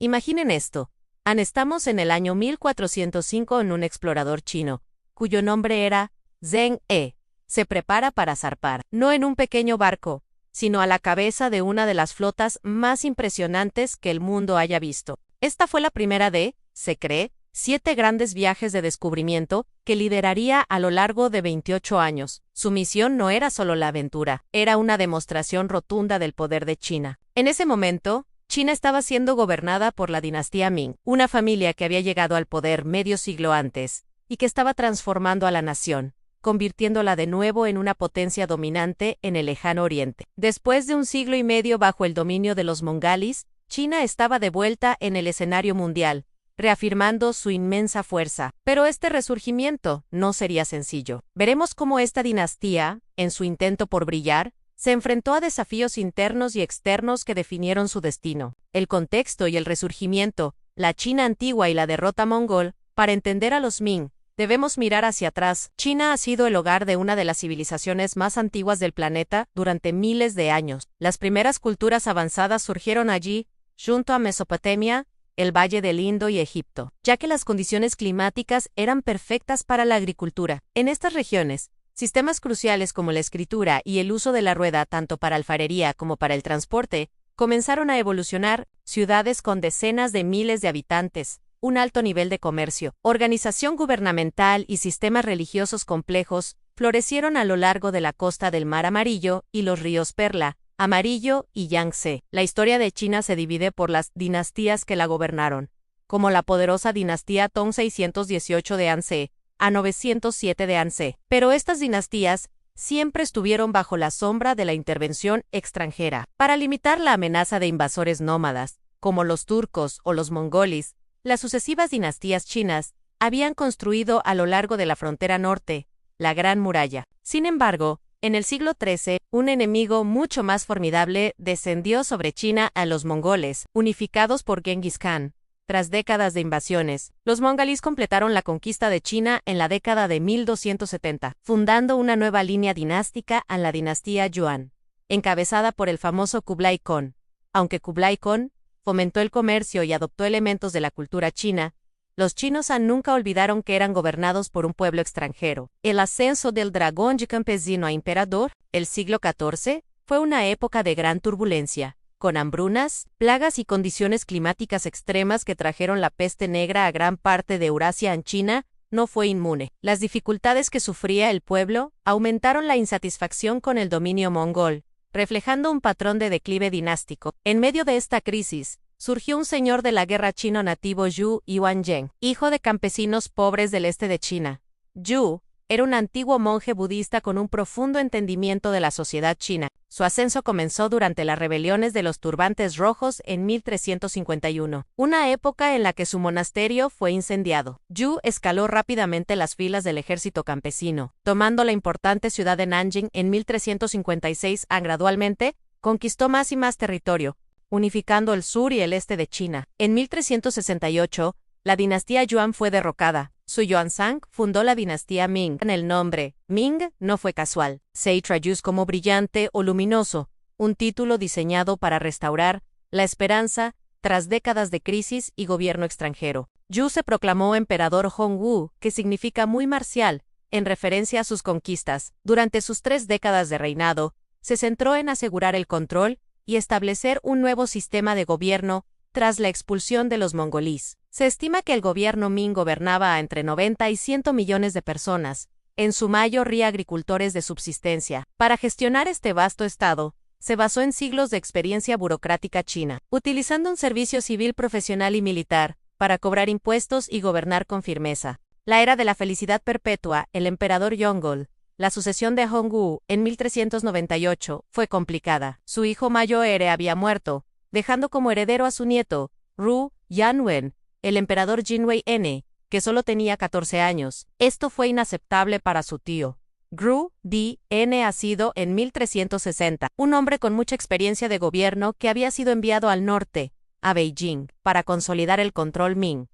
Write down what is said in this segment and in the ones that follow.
Imaginen esto. Estamos en el año 1405 en un explorador chino, cuyo nombre era Zheng He. Se prepara para zarpar, no en un pequeño barco, sino a la cabeza de una de las flotas más impresionantes que el mundo haya visto. Esta fue la primera de, se cree, 7 grandes viajes de descubrimiento que lideraría a lo largo de 28 años. Su misión no era solo la aventura, era una demostración rotunda del poder de China. En ese momento, China estaba siendo gobernada por la dinastía Ming, una familia que había llegado al poder medio siglo antes y que estaba transformando a la nación, convirtiéndola de nuevo en una potencia dominante en el lejano oriente. Después de un siglo y medio bajo el dominio de los mongoles, China estaba de vuelta en el escenario mundial, reafirmando su inmensa fuerza. Pero este resurgimiento no sería sencillo. Veremos cómo esta dinastía, en su intento por brillar, se enfrentó a desafíos internos y externos que definieron su destino. El contexto y el resurgimiento, la China antigua y la derrota mongol. Para entender a los Ming, debemos mirar hacia atrás. China ha sido el hogar de una de las civilizaciones más antiguas del planeta durante miles de años. Las primeras culturas avanzadas surgieron allí, junto a Mesopotamia, el Valle del Indo y Egipto, ya que las condiciones climáticas eran perfectas para la agricultura. En estas regiones, sistemas cruciales como la escritura y el uso de la rueda tanto para alfarería como para el transporte, comenzaron a evolucionar. Ciudades con decenas de miles de habitantes, un alto nivel de comercio, organización gubernamental y sistemas religiosos complejos florecieron a lo largo de la costa del Mar Amarillo y los ríos Perla, Amarillo y Yangtze. La historia de China se divide por las dinastías que la gobernaron, como la poderosa dinastía Tong 618 de Anse a 907 de Anse. Pero estas dinastías siempre estuvieron bajo la sombra de la intervención extranjera. Para limitar la amenaza de invasores nómadas, como los turcos o los mongoles, las sucesivas dinastías chinas habían construido a lo largo de la frontera norte la Gran Muralla. Sin embargo, en el siglo XIII, un enemigo mucho más formidable descendió sobre China, a los mongoles, unificados por Genghis Khan. Tras décadas de invasiones, los mongoles completaron la conquista de China en la década de 1270, fundando una nueva línea dinástica a la dinastía Yuan, encabezada por el famoso Kublai Khan. Aunque Kublai Khan fomentó el comercio y adoptó elementos de la cultura china, los chinos nunca olvidaron que eran gobernados por un pueblo extranjero. El ascenso del dragón de campesino a emperador, el siglo XIV, fue una época de gran turbulencia, con hambrunas, plagas y condiciones climáticas extremas que trajeron la peste negra a gran parte de Eurasia. En China no fue inmune. Las dificultades que sufría el pueblo aumentaron la insatisfacción con el dominio mongol, reflejando un patrón de declive dinástico. En medio de esta crisis, surgió un señor de la guerra chino nativo Yu Yuanzheng, hijo de campesinos pobres del este de China. Yu era un antiguo monje budista con un profundo entendimiento de la sociedad china. Su ascenso comenzó durante las rebeliones de los turbantes rojos en 1351, una época en la que su monasterio fue incendiado. Yu escaló rápidamente las filas del ejército campesino, tomando la importante ciudad de Nanjing en 1356. Gradualmente, conquistó más y más territorio, unificando el sur y el este de China. En 1368, la dinastía Yuan fue derrocada. Su Yuanzhang fundó la dinastía Ming. El nombre Ming no fue casual. Se traduce como brillante o luminoso, un título diseñado para restaurar la esperanza tras décadas de crisis y gobierno extranjero. Yu se proclamó emperador Hongwu, que significa muy marcial, en referencia a sus conquistas. Durante sus 3 décadas de reinado, se centró en asegurar el control y establecer un nuevo sistema de gobierno tras la expulsión de los mongoles. Se estima que el gobierno Ming gobernaba a entre 90 y 100 millones de personas, en su mayoría agricultores de subsistencia. Para gestionar este vasto estado, se basó en siglos de experiencia burocrática china, utilizando un servicio civil profesional y militar para cobrar impuestos y gobernar con firmeza. La era de la felicidad perpetua, el emperador Yongle, la sucesión de Hongwu en 1398 fue complicada. Su hijo mayor había muerto, dejando como heredero a su nieto, Ru Yanwen, el emperador Jinwei N, que solo tenía 14 años. Esto fue inaceptable para su tío. Ru Di N nacido en 1360, un hombre con mucha experiencia de gobierno que había sido enviado al norte, a Beijing, para consolidar el control Ming.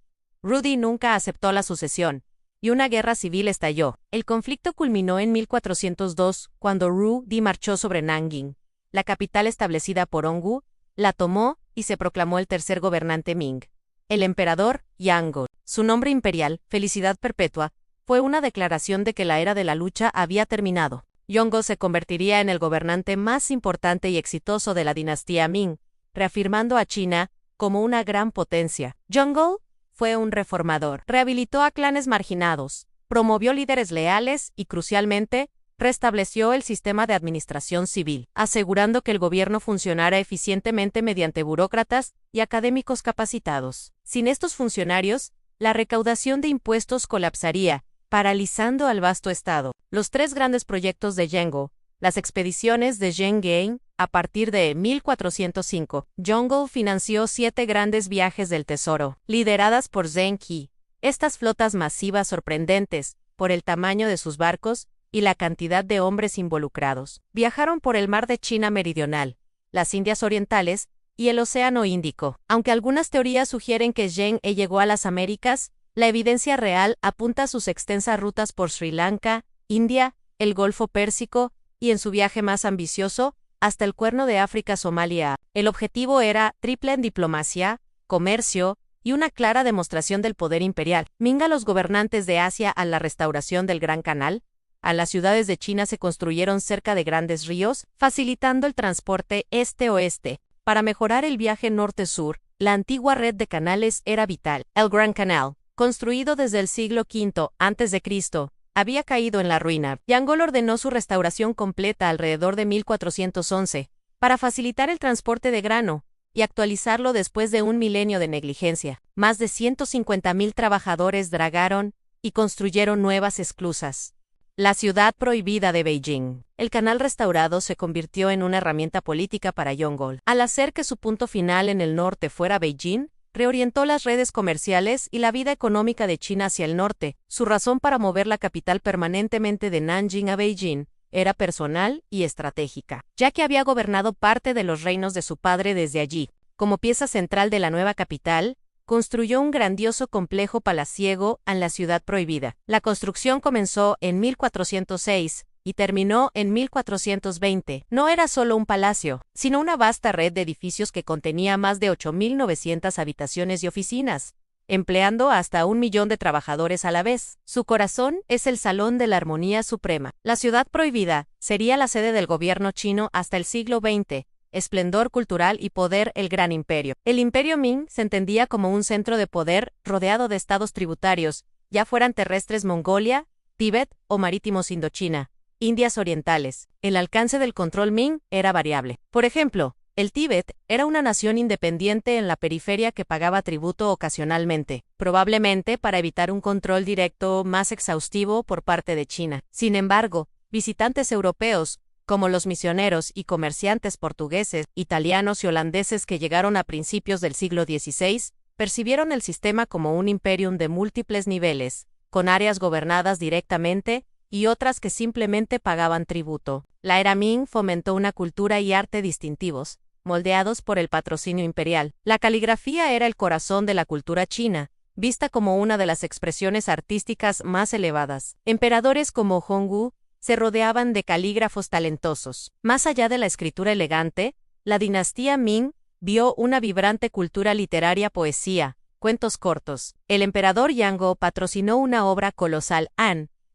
Ru Di nunca aceptó la sucesión, y una guerra civil estalló. El conflicto culminó en 1402, cuando Ru Di marchó sobre Nanjing, la capital establecida por Hongwu, la tomó y se proclamó el tercer gobernante Ming, el emperador Yango. Su nombre imperial, Felicidad Perpetua, fue una declaración de que la era de la lucha había terminado. Yongo se convertiría en el gobernante más importante y exitoso de la dinastía Ming, reafirmando a China como una gran potencia. Yongo fue un reformador. Rehabilitó a clanes marginados, promovió líderes leales y, crucialmente, restableció el sistema de administración civil, asegurando que el gobierno funcionara eficientemente mediante burócratas y académicos capacitados. Sin estos funcionarios, la recaudación de impuestos colapsaría, paralizando al vasto Estado. Los tres grandes proyectos de Yongo, las expediciones de Zheng He, a partir de 1405, Yongo financió 7 grandes viajes del tesoro, lideradas por Zheng He. Estas flotas masivas sorprendentes, por el tamaño de sus barcos y la cantidad de hombres involucrados, viajaron por el mar de China Meridional, las Indias Orientales y el Océano Índico. Aunque algunas teorías sugieren que Zheng He llegó a las Américas, la evidencia real apunta a sus extensas rutas por Sri Lanka, India, el Golfo Pérsico y, en su viaje más ambicioso, hasta el Cuerno de África, Somalia. El objetivo era triple en diplomacia, comercio y una clara demostración del poder imperial. Ming a los gobernantes de Asia a la restauración del Gran Canal. A las ciudades de China se construyeron cerca de grandes ríos, facilitando el transporte este-oeste. Para mejorar el viaje norte-sur, la antigua red de canales era vital. El Gran Canal, construido desde el siglo V a.C., había caído en la ruina. Yongo ordenó su restauración completa alrededor de 1411, para facilitar el transporte de grano y actualizarlo después de un milenio de negligencia. Más de 150.000 trabajadores dragaron y construyeron nuevas esclusas. La ciudad prohibida de Beijing. El canal restaurado se convirtió en una herramienta política para Yongo. Al hacer que su punto final en el norte fuera Beijing, reorientó las redes comerciales y la vida económica de China hacia el norte. Su razón para mover la capital permanentemente de Nanjing a Beijing era personal y estratégica, ya que había gobernado parte de los reinos de su padre desde allí. Como pieza central de la nueva capital, construyó un grandioso complejo palaciego en la ciudad prohibida. La construcción comenzó en 1406 y terminó en 1420. No era solo un palacio, sino una vasta red de edificios que contenía más de 8.900 habitaciones y oficinas, empleando hasta 1 millón de trabajadores a la vez. Su corazón es el Salón de la Armonía Suprema. La ciudad prohibida sería la sede del gobierno chino hasta el siglo XX, esplendor cultural y poder el Gran Imperio. El Imperio Ming se entendía como un centro de poder rodeado de estados tributarios, ya fueran terrestres Mongolia, Tíbet o marítimos Indochina, Indias Orientales. El alcance del control Ming era variable. Por ejemplo, el Tíbet era una nación independiente en la periferia que pagaba tributo ocasionalmente, probablemente para evitar un control directo más exhaustivo por parte de China. Sin embargo, visitantes europeos, como los misioneros y comerciantes portugueses, italianos y holandeses que llegaron a principios del siglo XVI, percibieron el sistema como un imperium de múltiples niveles, con áreas gobernadas directamente y otras que simplemente pagaban tributo. La era Ming fomentó una cultura y arte distintivos, moldeados por el patrocinio imperial. La caligrafía era el corazón de la cultura china, vista como una de las expresiones artísticas más elevadas. Emperadores como Hongwu se rodeaban de calígrafos talentosos. Más allá de la escritura elegante, la dinastía Ming vio una vibrante cultura literaria, poesía, cuentos cortos. El emperador Yongo patrocinó una obra colosal,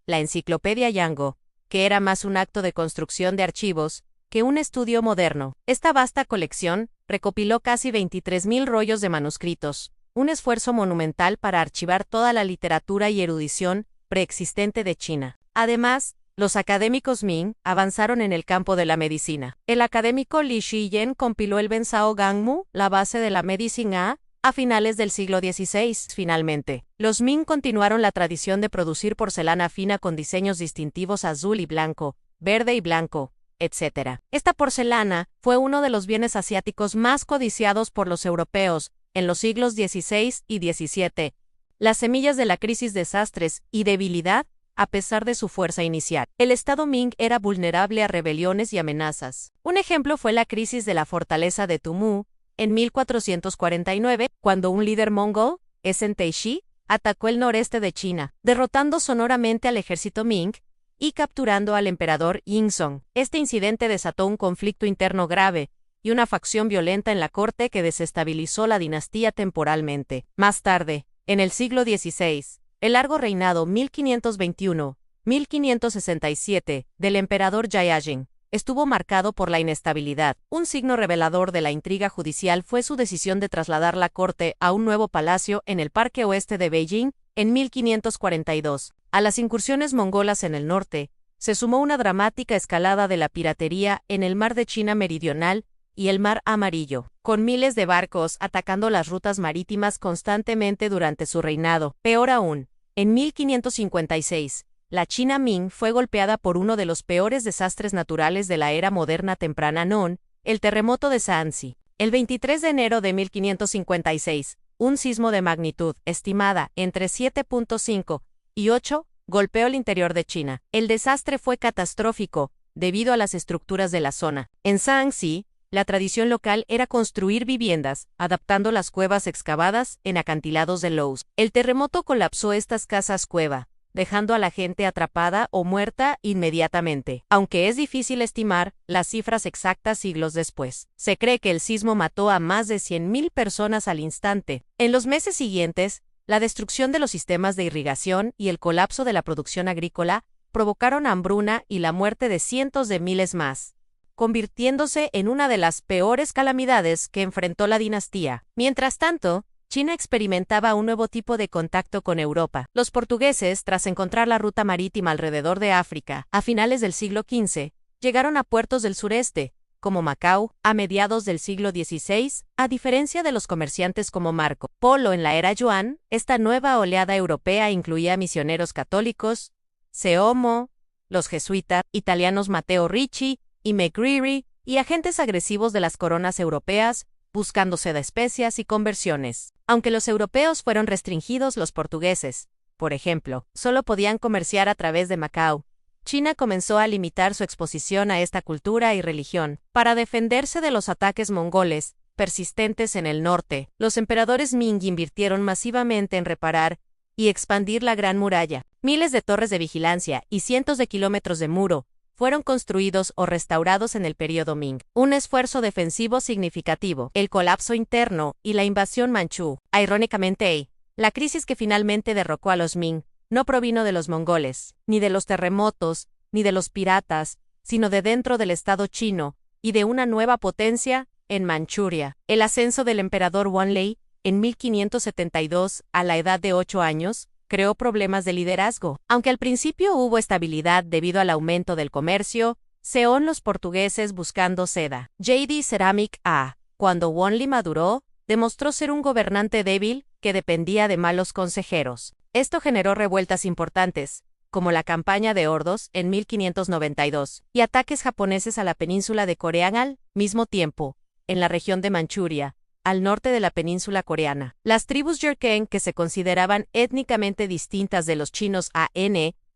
la Enciclopedia Yongo, que era más un acto de construcción de archivos que un estudio moderno. Esta vasta colección recopiló casi 23.000 rollos de manuscritos, un esfuerzo monumental para archivar toda la literatura y erudición preexistente de China. Además, los académicos Ming avanzaron en el campo de la medicina. El académico Li Shiyen compiló el Benzhao Gangmu, la base de la medicina, a finales del siglo XVI. Finalmente, los Ming continuaron la tradición de producir porcelana fina con diseños distintivos azul y blanco, verde y blanco, etc. Esta porcelana fue uno de los bienes asiáticos más codiciados por los europeos en los siglos XVI y XVII. Las semillas de la crisis, desastres y debilidad, a pesar de su fuerza inicial. El Estado Ming era vulnerable a rebeliones y amenazas. Un ejemplo fue la crisis de la fortaleza de Tumu, en 1449, cuando un líder mongol, Esen Teishi, atacó el noreste de China, derrotando sonoramente al ejército Ming y capturando al emperador Yingzong. Este incidente desató un conflicto interno grave, y una facción violenta en la corte que desestabilizó la dinastía temporalmente. Más tarde, en el siglo XVI, el largo reinado 1521-1567 del emperador Jayajin estuvo marcado por la inestabilidad. Un signo revelador de la intriga judicial fue su decisión de trasladar la corte a un nuevo palacio en el Parque Oeste de Beijing en 1542. A las incursiones mongolas en el norte, se sumó una dramática escalada de la piratería en el Mar de China Meridional y el Mar Amarillo, con miles de barcos atacando las rutas marítimas constantemente durante su reinado. Peor aún, en 1556, la China Ming fue golpeada por uno de los peores desastres naturales de la era moderna temprana non, el terremoto de Shaanxi. El 23 de enero de 1556, un sismo de magnitud estimada entre 7.5 y 8 golpeó el interior de China. El desastre fue catastrófico debido a las estructuras de la zona. En Shaanxi, la tradición local era construir viviendas, adaptando las cuevas excavadas en acantilados de lows. El terremoto colapsó estas casas cueva, dejando a la gente atrapada o muerta inmediatamente. Aunque es difícil estimar las cifras exactas siglos después, se cree que el sismo mató a más de 100.000 personas al instante. En los meses siguientes, la destrucción de los sistemas de irrigación y el colapso de la producción agrícola provocaron hambruna y la muerte de cientos de miles más, convirtiéndose en una de las peores calamidades que enfrentó la dinastía. Mientras tanto, China experimentaba un nuevo tipo de contacto con Europa. Los portugueses, tras encontrar la ruta marítima alrededor de África, a finales del siglo XV, llegaron a puertos del sureste, como Macao, a mediados del siglo XVI, a diferencia de los comerciantes como Marco Polo en la era Yuan. Esta nueva oleada europea incluía misioneros católicos, Seomo, los jesuitas, italianos Matteo Ricci y McCreary, y agentes agresivos de las coronas europeas, buscando seda especias y conversiones. Aunque los europeos fueron restringidos, los portugueses, por ejemplo, solo podían comerciar a través de Macao. China comenzó a limitar su exposición a esta cultura y religión. Para defenderse de los ataques mongoles persistentes en el norte, los emperadores Ming invirtieron masivamente en reparar y expandir la Gran Muralla. Miles de torres de vigilancia y cientos de kilómetros de muro fueron construidos o restaurados en el período Ming. Un esfuerzo defensivo significativo, el colapso interno y la invasión manchú. Irónicamente, la crisis que finalmente derrocó a los Ming no provino de los mongoles, ni de los terremotos, ni de los piratas, sino de dentro del Estado chino y de una nueva potencia en Manchuria. El ascenso del emperador Wanlei en 1572, a la edad de 8 años, creó problemas de liderazgo. Aunque al principio hubo estabilidad debido al aumento del comercio, ceón los portugueses buscando seda. J.D. Ceramic A. Cuando Wanlei maduró, demostró ser un gobernante débil que dependía de malos consejeros. Esto generó revueltas importantes, como la campaña de Ordos en 1592, y ataques japoneses a la península de Corea al mismo tiempo, en la región de Manchuria, al norte de la península coreana. Las tribus Jurchen, que se consideraban étnicamente distintas de los chinos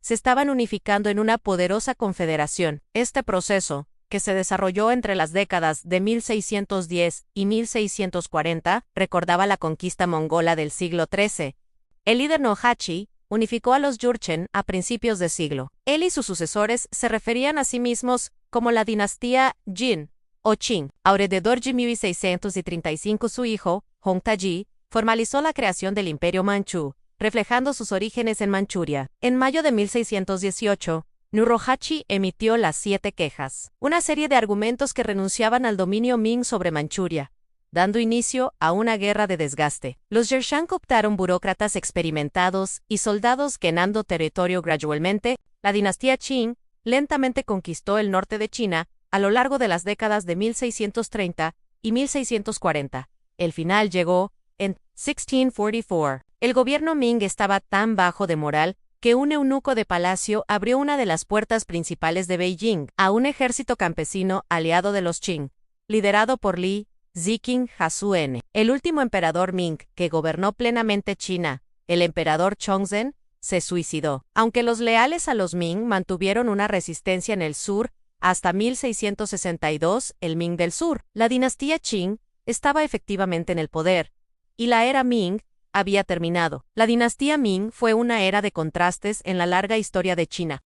se estaban unificando en una poderosa confederación. Este proceso, que se desarrolló entre las décadas de 1610 y 1640, recordaba la conquista mongola del siglo XIII. El líder Nohachi unificó a los Jurchen a principios de siglo. Él y sus sucesores se referían a sí mismos como la dinastía Jin o Qing. Alrededor de 1635 su hijo, Hong Taji, formalizó la creación del Imperio Manchú, reflejando sus orígenes en Manchuria. En mayo de 1618, Nurhaci emitió las 7 quejas, una serie de argumentos que renunciaban al dominio Ming sobre Manchuria, dando inicio a una guerra de desgaste. Los Yershan cooptaron burócratas experimentados y soldados ganando territorio gradualmente. La dinastía Qing lentamente conquistó el norte de China a lo largo de las décadas de 1630 y 1640. El final llegó en 1644. El gobierno Ming estaba tan bajo de moral que un eunuco de palacio abrió una de las puertas principales de Beijing a un ejército campesino aliado de los Qing, liderado por Li Ziqing Hasuene. El último emperador Ming que gobernó plenamente China, el emperador Chongzhen, se suicidó. Aunque los leales a los Ming mantuvieron una resistencia en el sur hasta 1662, el Ming del Sur, la dinastía Qing, estaba efectivamente en el poder, y la era Ming había terminado. La dinastía Ming fue una era de contrastes en la larga historia de China.